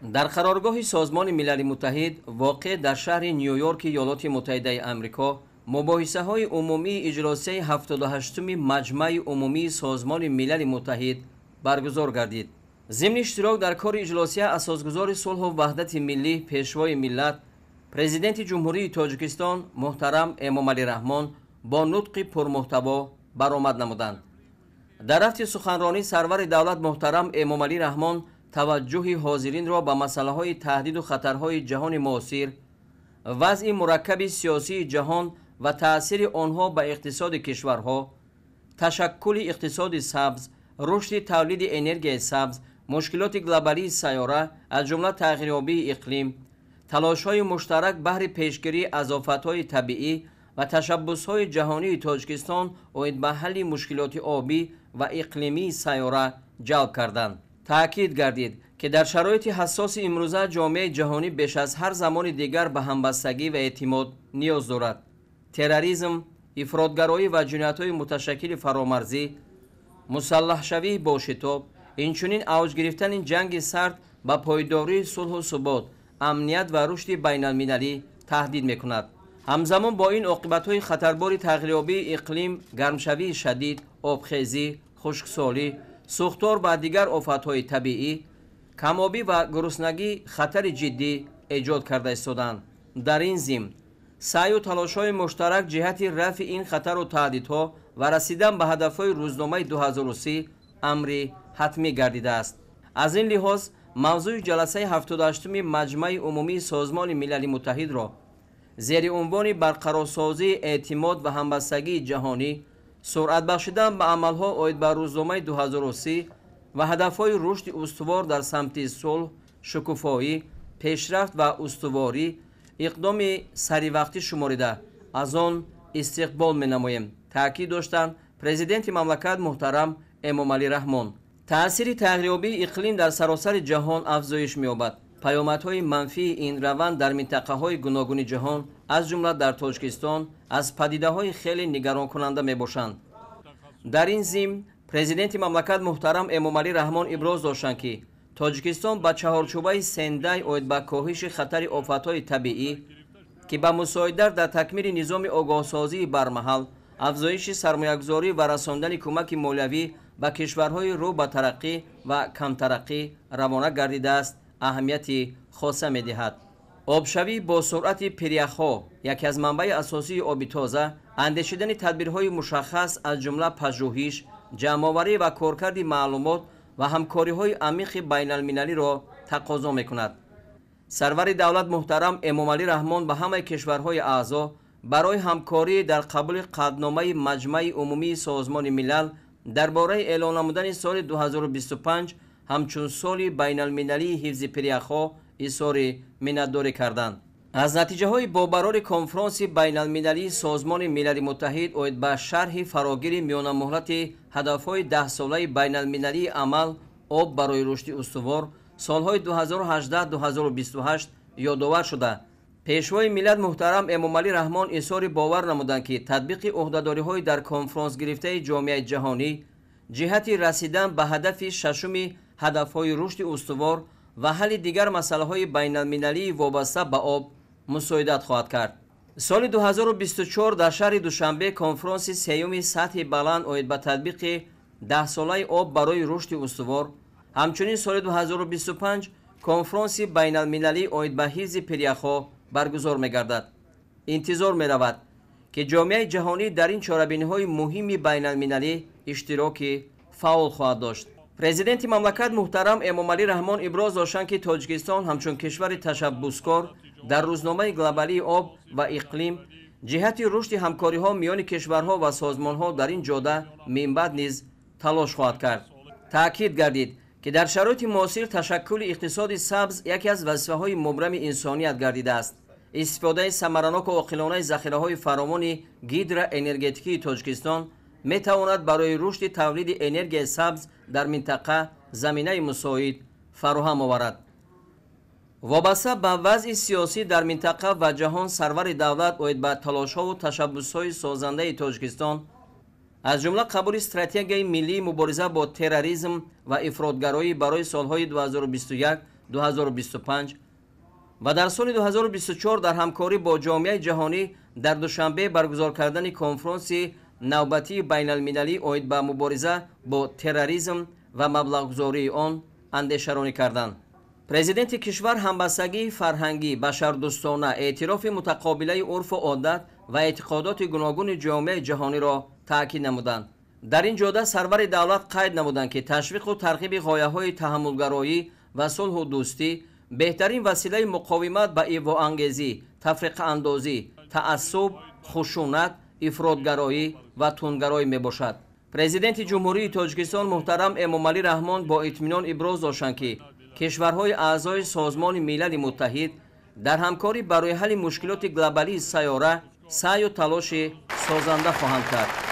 дар қароргоҳи созмони милали муттаҳид воқеъ дар шаҳри ню-йорки иёлоти муттаҳидаи амрико мубоҳисаҳои умумии иҷросияи 78-уми маҷмаъи умумии созмони милали муттаҳид баргузор гардид. зимни иштирок дар кори иҷлосия асосгузори сулҳу ваҳдати миллӣ пешвои миллат президенти ҷумҳурии тоҷикистон муҳтарам эмомалӣ раҳмон бо нутқи пурмуҳтаво баромад намуданд. дар рафти суханронӣ сарвари давлат муҳтарам эмомалӣ раҳмон таваҷҷӯҳи ҳозиринро ба масъалаҳои таҳдиду хатарҳои ҷаҳони муосир, вазъи мураккаби сиёсии ҷаҳон ва таъсири онҳо ба иқтисоди кишварҳо, ташаккули иқтисоди сабз, рушди тавлиди энергияи сабз, мушкилоти глобалии сайёра аз ҷумла тағйирёбии иқлим, талошҳои муштарак баҳри пешгирии аз офатҳои табиӣ ва ташаббусҳои ҷаҳонии Тоҷикистон оид ба ҳалли мушкилоти обӣ ва иқлимии сайёра ҷалб карданд. таъкид гардид ки дар шароити ҳассоси имрӯза ҷомеаи ҷаҳонӣ беш аз ҳар замони дигар ба ҳамбастагӣ ва эътимод ниёз дорад. терроризм, ифротгароӣ ва ҷиноятҳои муташаккили фаромарзӣ, мусаллаҳшавии бошитоб, инчунин авҷ гирифтани ҷанги сард ба пойдории сулҳу субот, амният ва рушди байналмилалӣ таҳдид мекунад. ҳамзамон бо ин оқибатҳои хатарбори тағйирёбии иқлим, гармшавии шадид, обхезӣ, хушксолӣ, сӯхтор ва дигар офатҳои табиӣ, камобӣ ва гуруснагӣ хатари ҷиддӣ эҷод карда истоданд. дар ин зимн саъю талошҳои муштарак ҷиҳати рафъи ин хатару таҳдидҳо ва расидан ба ҳадафҳои рӯзномаи 2030 амри ҳатмӣ гардидааст. аз ин лиҳоз мавзӯи ҷаласаи 78-уми маҷмаъи умумии созмони милали муттаҳидро зери унвони барқарорсозии эътимод ва ҳамбастагии ҷаҳонӣ, суръат бахшидан ба амалҳо оид ба рӯзномаи 2030 ва ҳадафҳои рушди устувор дар самти сулҳ, шукуфоӣ, пешрафт ва устуворӣ иқдоми саривақтӣ шуморида аз он истиқбол менамоем, таъкид доштанд президенти мамлакат муҳтарам эмомалӣ раҳмон. таъсири тағйирёбии иқлим дар саросари ҷаҳон афзоиш меёбад. паёмадҳои манфии ин раванд дар минтақаҳои гуногуни ҷаҳон аз ҷумла дар Тоҷикистон аз падидаҳои хеле нигаронкунанда мебошанд. дар ин зимн президенти мамлакат муҳтарам эмомалӣ раҳмон иброз доштанд ки Тоҷикистон ба чаҳорчӯбаи сендай оид ба коҳиши хатари офатҳои табиӣ ки ба мусоидат дар такмили низоми огоҳсозии бармаҳал, афзоиши сармоягузорӣ ва расондани кӯмаки молиявӣ ба кишварҳои рӯ ба тараққӣ ва камтараққӣ равона гардидааст, аҳамияти хоса медиҳад. обшавӣ бо суръати пиряхҳо яке аз манбаи асосии оби тоза, андешидани тадбирҳои мушаххас аз ҷумла пажӯҳиш, ҷамъоварӣ ва коркарди маълумот ва ҳамкориҳои амиқи байналмилалиро тақозо мекунад. сарвари давлат муҳтарам эмомалӣ раҳмон ба ҳамаи кишварҳои аъзо барои ҳамкорӣ дар қабули қадномаи маҷмаъи умумии созмони милал дар бораи эълон намудани соли 2025 ҳамчун соли байналмилалии ҳифзи пиряхҳо изҳори миннатдорӣ карданд. аз натиҷаҳои бобарори конфронси байналмилалии созмони милали муттаҳид оид ба шарҳи фарогири миёнамуҳлати ҳадафҳои 10-солаи байналмилалии амал об барои рушди устувор солҳои 2018-2028 ёдовар шуда, пешвои миллат муҳтарам эмомалӣ раҳмон изҳори бовар намуданд ки татбиқи ӯҳдадориҳои дар конфронс гирифтаи ҷомеаи ҷаҳонӣ ҷиҳати расидан ба ҳадафи шашуми ҳадафҳои рушди устувор ва ҳалли дигар масъалаҳои байналмилалии вобаста ба об мусоидат хоҳад кард. соли 2024 дар шаҳри Душанбе конфронси сеюми сатҳи баланд оид ба татбиқи 10-солаи об барои рушди устувор, ҳамчунин соли 2025 конфронси байналмилалӣ оид ба ҳифзи пиряхҳо баргузор мегардад. интизор меравад ки ҷомеаи ҷаҳонӣ дар ин чорабиниҳои муҳими байналмилалӣ иштироки фаъол хоҳад дошт. президенти мамлакат муҳтарам эмомалӣ раҳмон иброз доштанд ки Тоҷикистон ҳамчун кишвари ташаббускор дар рӯзномаи глобалии об ва иқлим ҷиҳати рушди ҳамкориҳо миёни кишварҳо ва созмонҳо дар ин ҷода минбаъд низ талош хоҳад кард. таъкид гардид ки дар шароити муосир ташаккули иқтисоди сабз яке аз вазифаҳои мубрами инсоният гардидааст. истифодаи самараноку оқилонаи захираҳои фаровони гидроэнергетикии Тоҷикистон метавонад барои рушди тавлиди энергияи сабз дар минтақа заминаи мусоид фароҳам оварад. вобаста ба вазъи сиёсӣ дар минтақа ва ҷаҳон сарвари давлат оид ба талошҳову ташаббусҳои созандаи Тоҷикистон аз ҷумла қабули стратегияи миллии мубориза бо терроризм ва ифротгароӣ барои солҳои 2021-2025 ва дар соли 2024 дар ҳамкорӣ бо ҷомеаи ҷаҳонӣ дар душанбе баргузор кардани конфронси навбатии байналмилалӣ оид ба мубориза бо терроризм ва маблағгузории он андешаронӣ карданд. президенти кишвар ҳамбастагии фарҳангӣ, башардӯстона, эътирофи мутақобилаи урфу одат ва эътиқодоти гуногуни ҷомеаи ҷаҳониро таъкид намуданд. дар ин ҷода сарвари давлат қайд намуданд, ки ташвиқу тарғиби ғояҳои таҳаммулгароӣ ва сулҳу дӯстӣ беҳтарин василаи муқовимат ба ивоангезӣ, тафриқаандозӣ, таассуб, хушунат, ифротгароӣ ва тунгароӣ мебошад. президенти ҷумҳурии тоҷикистон муҳтарам Эмомалӣ Раҳмон бо итминон иброз доштанд, ки кишварҳои аъзои Созмони Милали Муттаҳид дар ҳамкорӣ барои ҳалли мушкилоти глобалии сайёра саъю талоши созанда хоҳанд кард.